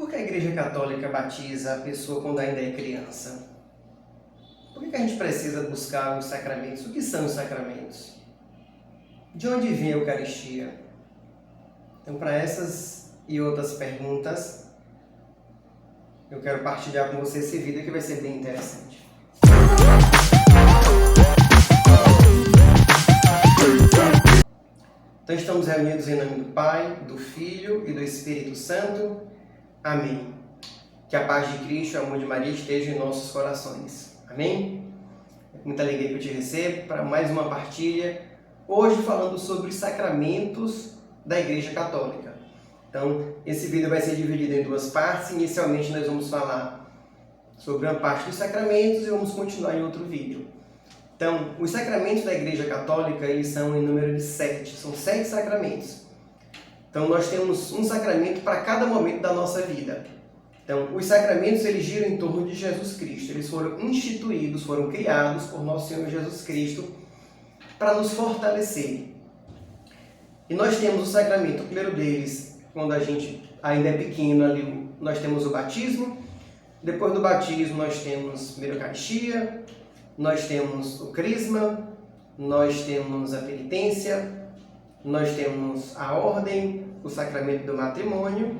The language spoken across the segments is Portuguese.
Por que a Igreja Católica batiza a pessoa quando ainda é criança? Por que a gente precisa buscar os sacramentos? O que são os sacramentos? De onde vem a Eucaristia? Então, para essas e outras perguntas, eu quero partilhar com você esse vídeo que vai ser bem interessante. Então, estamos reunidos em nome do Pai, do Filho e do Espírito Santo. Amém. Que a paz de Cristo e o amor de Maria estejam em nossos corações. Amém? É com muita alegria que eu te recebo para mais uma partilha, hoje falando sobre os sacramentos da Igreja Católica. Então, esse vídeo vai ser dividido em duas partes. Inicialmente, nós vamos falar sobre uma parte dos sacramentos e vamos continuar em outro vídeo. Então, os sacramentos da Igreja Católica, eles são em número de 7. São 7 sacramentos. Então, nós temos um sacramento para cada momento da nossa vida. Então, os sacramentos, eles giram em torno de Jesus Cristo. Eles foram instituídos, foram criados por nosso Senhor Jesus Cristo para nos fortalecer. E nós temos o sacramento, o primeiro deles, quando a gente ainda é pequeno, ali nós temos o batismo. Depois do batismo, nós temos a primeira Eucaristia, nós temos o crisma, nós temos a penitência, nós temos a ordem, o sacramento do matrimônio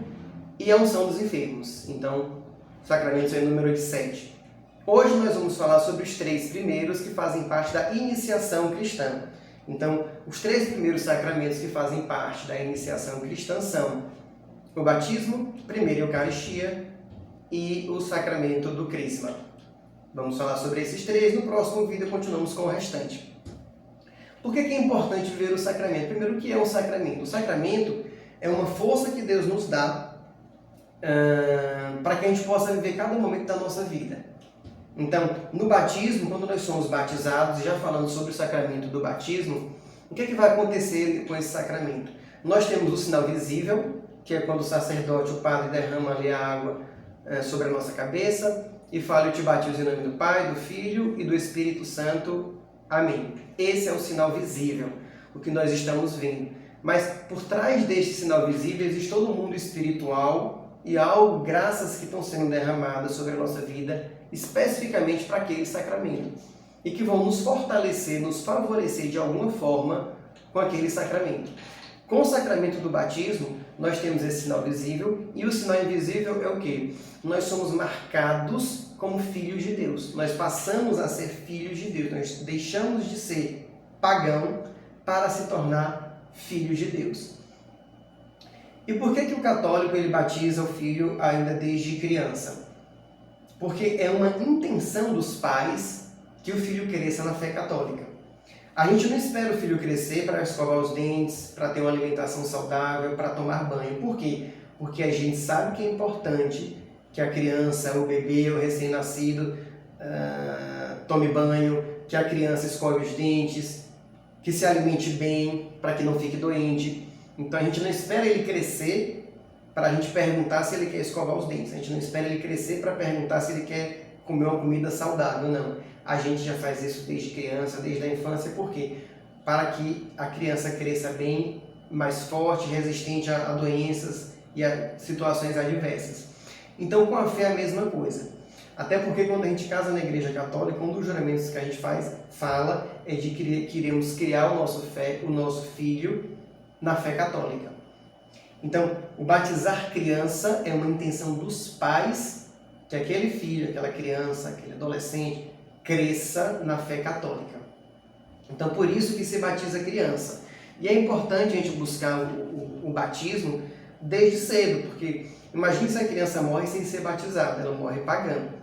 e a unção dos enfermos. Então, os sacramentos são em número de 7. Hoje nós vamos falar sobre os 3 primeiros que fazem parte da iniciação cristã. Então, os 3 primeiros sacramentos que fazem parte da iniciação cristã são o batismo, a primeira Eucaristia e o sacramento do crisma. Vamos falar sobre esses 3. No próximo vídeo continuamos com o restante. Por que é importante ver o sacramento? Primeiro, o que é um sacramento? O sacramento é uma força que Deus nos dá para que a gente possa viver cada momento da nossa vida. Então, no batismo, quando nós somos batizados, já falando sobre o sacramento do batismo, o que vai acontecer com esse sacramento? Nós temos o sinal visível, que é quando o sacerdote, o padre, derrama ali a água sobre a nossa cabeça e fala: eu te batizo em nome do Pai, do Filho e do Espírito Santo. Amém. Esse é o sinal visível, o que nós estamos vendo. Mas por trás deste sinal visível existe todo um mundo espiritual e algo, graças que estão sendo derramadas sobre a nossa vida, especificamente para aquele sacramento, e que vão nos fortalecer, nos favorecer de alguma forma com aquele sacramento. Com o sacramento do batismo, nós temos esse sinal visível, e o sinal invisível é o quê? Nós somos marcados como filhos de Deus. Nós passamos a ser filhos de Deus. Nós deixamos de ser pagão para se tornar filhos de Deus. E por que o católico ele batiza o filho ainda desde criança? Porque é uma intenção dos pais que o filho cresça na fé católica. A gente não espera o filho crescer para escovar os dentes, para ter uma alimentação saudável, para tomar banho. Por quê? Porque a gente sabe que é importante que a criança, o bebê, o recém-nascido tome banho, que a criança escove os dentes, que se alimente bem, para que não fique doente. Então a gente não espera ele crescer para a gente perguntar se ele quer escovar os dentes. A gente não espera ele crescer para perguntar se ele quer comer uma comida saudável, não. A gente já faz isso desde criança, desde a infância. Por quê? Para que a criança cresça bem, mais forte, resistente a doenças e a situações adversas. Então, com a fé é a mesma coisa. Até porque quando a gente casa na Igreja Católica, um dos juramentos que a gente fala é de que iremos criar o nosso filho na fé católica. Então, o batizar criança é uma intenção dos pais que aquele filho, aquela criança, aquele adolescente cresça na fé católica. Então, por isso que se batiza criança. E é importante a gente buscar o batismo desde cedo, porque imagine se a criança morre sem ser batizada, ela morre pagando.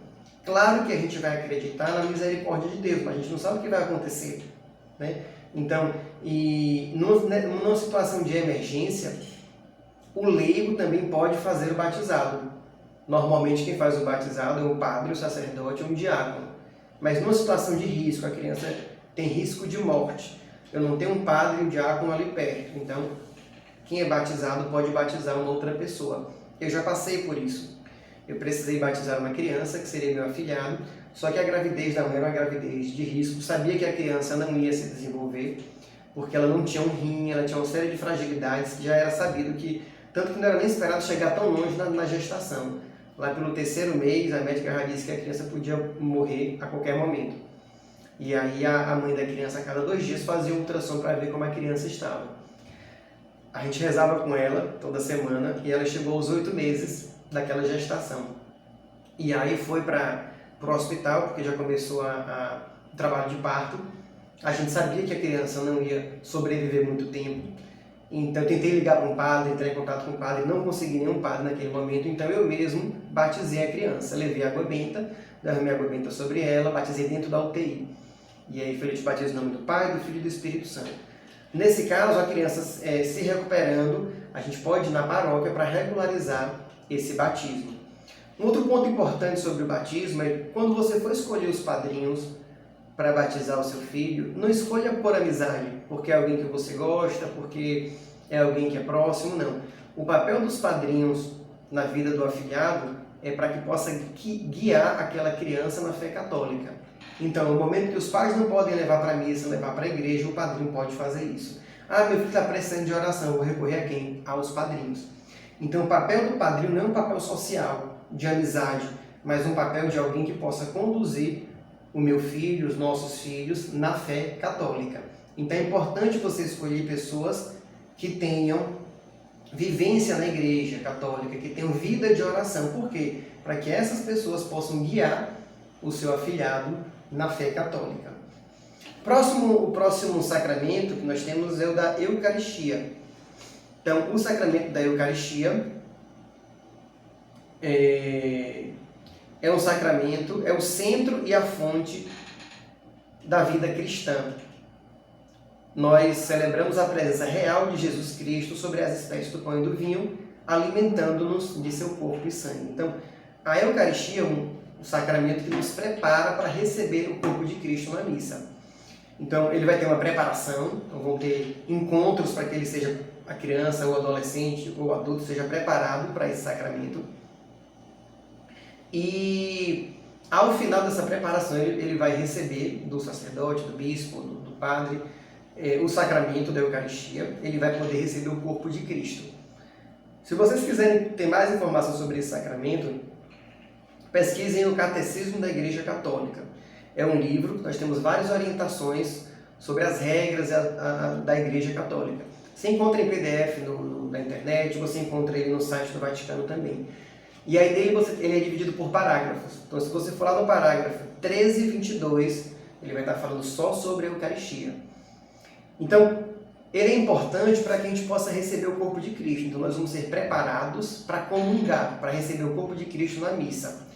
Claro que a gente vai acreditar na misericórdia de Deus, mas a gente não sabe o que vai acontecer, né? Então, numa situação de emergência, o leigo também pode fazer o batizado. Normalmente quem faz o batizado é o padre, o sacerdote ou um diácono. Mas numa situação de risco, a criança tem risco de morte. Eu não tenho um padre e um diácono ali perto, então quem é batizado pode batizar uma outra pessoa. Eu já passei por isso. Eu precisei batizar uma criança, que seria meu afilhado, só que a gravidez da mãe era uma gravidez de risco. Sabia que a criança não ia se desenvolver, porque ela não tinha um rim, ela tinha uma série de fragilidades que já era sabido que Tanto que não era nem esperado chegar tão longe na gestação. Lá pelo 3º mês, a médica já disse que a criança podia morrer a qualquer momento. E aí a mãe da criança, a cada 2 dias, fazia um ultrassom para ver como a criança estava. A gente rezava com ela toda semana e ela chegou aos 8 meses daquela gestação. E aí foi para o hospital, porque já começou o trabalho de parto. A gente sabia que a criança não ia sobreviver muito tempo. Então eu tentei ligar para um padre, entrar em contato com o padre, não consegui nenhum padre naquele momento, então eu mesmo batizei a criança. Levei água benta, derramei água benta sobre ela, batizei dentro da UTI. E aí foi de batismo em nome do Pai, do Filho e do Espírito Santo. Nesse caso, a criança se recuperando, a gente pode ir na paróquia para regularizar esse batismo. Um outro ponto importante sobre o batismo é quando você for escolher os padrinhos para batizar o seu filho, não escolha por amizade, porque é alguém que você gosta, porque é alguém que é próximo, não. O papel dos padrinhos na vida do afilhado é para que possa guiar aquela criança na fé católica. Então, no momento que os pais não podem levar para a missa, levar para a igreja, o padrinho pode fazer isso. Ah, meu filho está precisando de oração, eu vou recorrer a quem? Aos padrinhos. Então, o papel do padrinho não é um papel social, de amizade, mas um papel de alguém que possa conduzir o meu filho, os nossos filhos, na fé católica. Então é importante você escolher pessoas que tenham vivência na igreja católica, que tenham vida de oração. Por quê? Para que essas pessoas possam guiar o seu afilhado na fé católica. O próximo sacramento que nós temos é o da Eucaristia. Então, o sacramento da Eucaristia é um sacramento, é o centro e a fonte da vida cristã. Nós celebramos a presença real de Jesus Cristo sobre as espécies do pão e do vinho, alimentando-nos de seu corpo e sangue. Então, a Eucaristia é um sacramento que nos prepara para receber o corpo de Cristo na missa. Então, ele vai ter uma preparação, então vão ter encontros para que ele seja, a criança, ou adolescente, ou adulto, seja preparado para esse sacramento. E ao final dessa preparação ele vai receber do sacerdote, do bispo, do padre, o sacramento da Eucaristia. Ele vai poder receber o corpo de Cristo. Se vocês quiserem ter mais informação sobre esse sacramento, pesquisem o Catecismo da Igreja Católica. É um livro, nós temos várias orientações sobre as regras da Igreja Católica. Você encontra em PDF na internet, você encontra ele no site do Vaticano também. E aí ele é dividido por parágrafos. Então, se você for lá no parágrafo 1322, ele vai estar falando só sobre a Eucaristia. Então, ele é importante para que a gente possa receber o corpo de Cristo. Então, nós vamos ser preparados para comungar, para receber o corpo de Cristo na missa.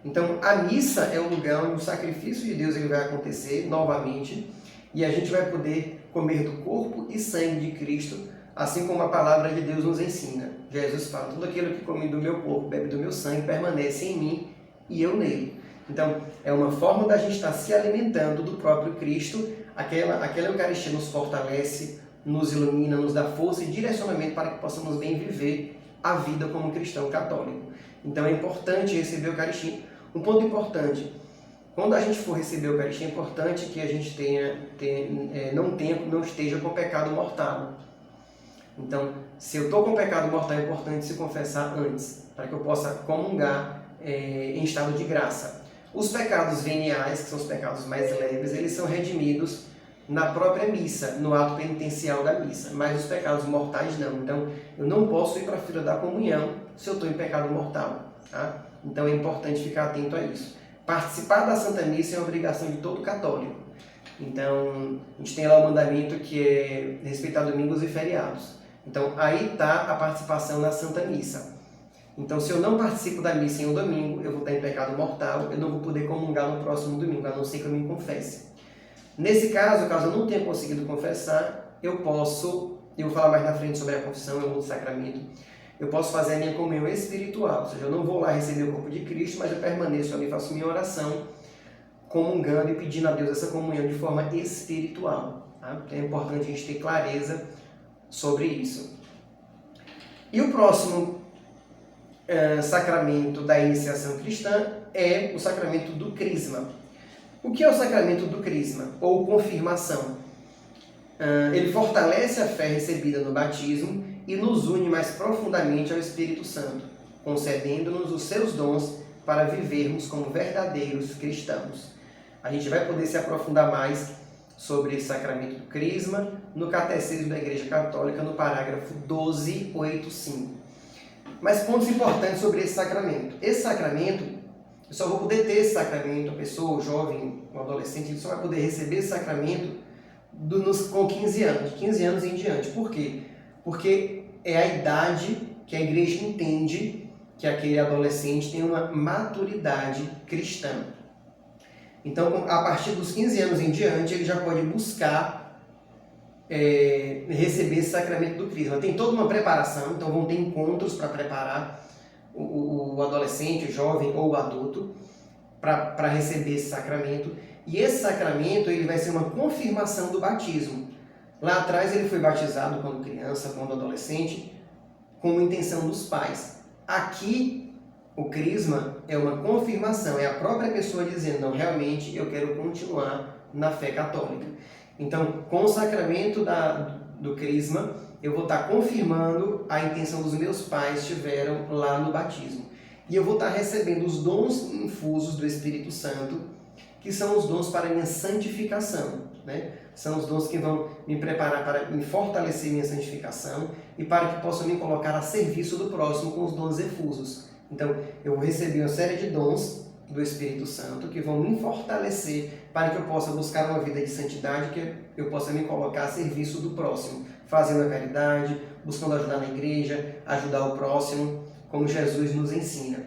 Então, a missa é um lugar onde o sacrifício de Deus ele vai acontecer novamente e a gente vai poder comer do corpo e sangue de Cristo, assim como a palavra de Deus nos ensina. Jesus fala, tudo aquilo que come do meu corpo, bebe do meu sangue, permanece em mim e eu nele. Então, é uma forma da gente estar se alimentando do próprio Cristo. Aquela Eucaristia nos fortalece, nos ilumina, nos dá força e direcionamento para que possamos bem viver a vida como cristão católico. Então, é importante receber a Eucaristia. Um ponto importante, quando a gente for receber a Eucaristia, é importante que a gente não esteja com pecado mortal. Então, se eu estou com pecado mortal, é importante se confessar antes, para que eu possa comungar em estado de graça. Os pecados veniais, que são os pecados mais leves, eles são redimidos na própria missa, no ato penitencial da missa, mas os pecados mortais não. Então, eu não posso ir para a fila da comunhão se eu estou em pecado mortal. Tá? Então, é importante ficar atento a isso. Participar da Santa Missa é uma obrigação de todo católico. Então, a gente tem lá o mandamento que é respeitar domingos e feriados. Então, aí está a participação na Santa Missa. Então, se eu não participo da missa em um domingo, eu vou estar em pecado mortal, eu não vou poder comungar no próximo domingo, a não ser que eu me confesse. Nesse caso eu não tenha conseguido confessar, eu vou falar mais na frente sobre a confissão, é um outro sacramento, eu posso fazer a minha comunhão espiritual, ou seja, eu não vou lá receber o corpo de Cristo, mas eu permaneço ali, faço minha oração, comungando e pedindo a Deus essa comunhão de forma espiritual. Tá? Então é importante a gente ter clareza sobre isso. E o próximo sacramento da iniciação cristã é o sacramento do crisma. O que é o sacramento do crisma, ou confirmação? Ele fortalece a fé recebida no batismo e nos une mais profundamente ao Espírito Santo, concedendo-nos os seus dons para vivermos como verdadeiros cristãos. A gente vai poder se aprofundar mais sobre esse sacramento do Crisma no Catecismo da Igreja Católica, no parágrafo 1285. Mas pontos importantes sobre esse sacramento. Esse sacramento, eu só vou poder ter esse sacramento, a pessoa, o jovem, o adolescente, ele só vai poder receber esse sacramento com 15 anos, de 15 anos em diante. Por quê? Porque é a idade que a igreja entende que aquele adolescente tem uma maturidade cristã. Então, a partir dos 15 anos em diante, ele já pode buscar receber esse sacramento do Crisma. Tem toda uma preparação, então vão ter encontros para preparar o adolescente, o jovem ou o adulto para receber esse sacramento. E esse sacramento ele vai ser uma confirmação do batismo. Lá atrás ele foi batizado quando criança, quando adolescente, com a intenção dos pais. Aqui, o Crisma é uma confirmação, é a própria pessoa dizendo, não, realmente eu quero continuar na fé católica. Então, com o sacramento do Crisma, eu vou estar confirmando a intenção dos meus pais tiveram lá no batismo. E eu vou estar recebendo os dons infusos do Espírito Santo, que são os dons para a minha santificação, né? São os dons que vão me preparar para me fortalecer minha santificação e para que possam me colocar a serviço do próximo com os dons efusos. Então, eu vou receber uma série de dons do Espírito Santo que vão me fortalecer para que eu possa buscar uma vida de santidade, que eu possa me colocar a serviço do próximo, fazendo a caridade, buscando ajudar na igreja, ajudar o próximo, como Jesus nos ensina.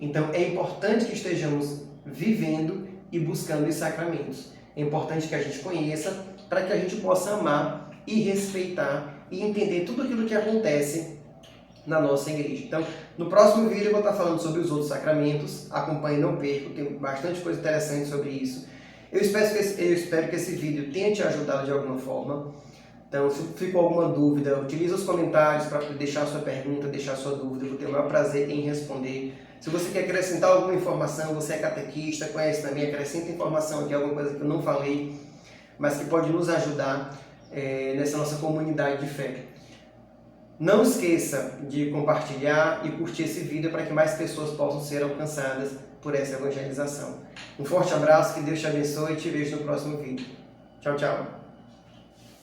Então, é importante que estejamos vivendo e buscando os sacramentos. É importante que a gente conheça para que a gente possa amar e respeitar e entender tudo aquilo que acontece na nossa igreja. Então, no próximo vídeo eu vou estar falando sobre os outros sacramentos. Acompanhe, não perca, tem bastante coisa interessante sobre isso. Eu espero que esse vídeo tenha te ajudado de alguma forma. Então, se ficou alguma dúvida, utilize os comentários para deixar a sua pergunta, deixar a sua dúvida. Eu vou ter o maior prazer em responder. Se você quer acrescentar alguma informação, você é catequista, conhece também, acrescenta informação aqui, alguma coisa que eu não falei, mas que pode nos ajudar nessa nossa comunidade de fé. Não esqueça de compartilhar e curtir esse vídeo para que mais pessoas possam ser alcançadas por essa evangelização. Um forte abraço, que Deus te abençoe e te vejo no próximo vídeo. Tchau, tchau.